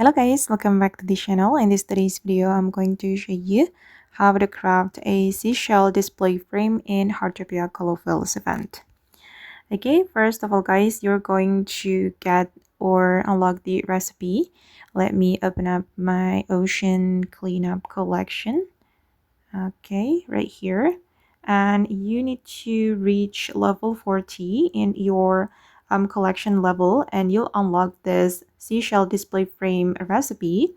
Hello guys, welcome back to the channel. In today's video, I'm going to show you how to craft a seashell display frame in Heartopia Colorful's event. Okay, first of all guys, you're going to get or unlock the recipe. Let me open up my ocean cleanup collection. Okay, right here. And you need to reach level 40 in your collection level, and you'll unlock this seashell display frame recipe.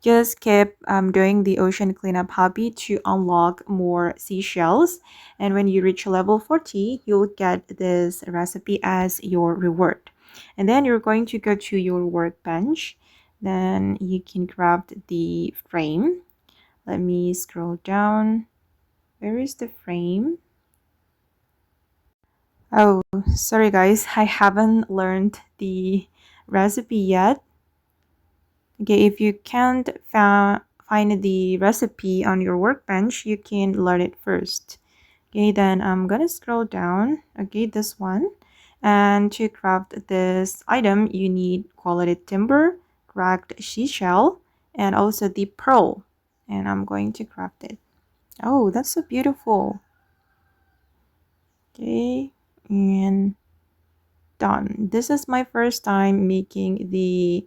Just keep doing the ocean cleanup hobby to unlock more seashells, and when you reach level 40 you'll get this recipe as your reward. And then you're going to go to your workbench, then you can craft the frame. Let me scroll down. Where is the frame? Oh, sorry guys, I haven't learned the recipe yet. Okay, if you can't find the recipe on your workbench, you can learn it first. Okay, then I'm gonna scroll down. Okay, this one. And to craft this item, you need quality timber, cracked seashell, and also the pearl. And I'm going to craft it. Oh, that's so beautiful. Okay, and done. This is my first time making the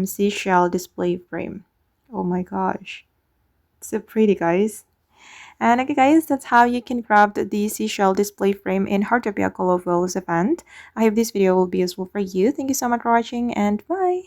seashell display frame. Oh my gosh, so pretty guys. And okay guys, that's how you can craft the seashell display frame in Heartopia Colorful's event. I hope this video will be useful for you. Thank you so much for watching, and bye.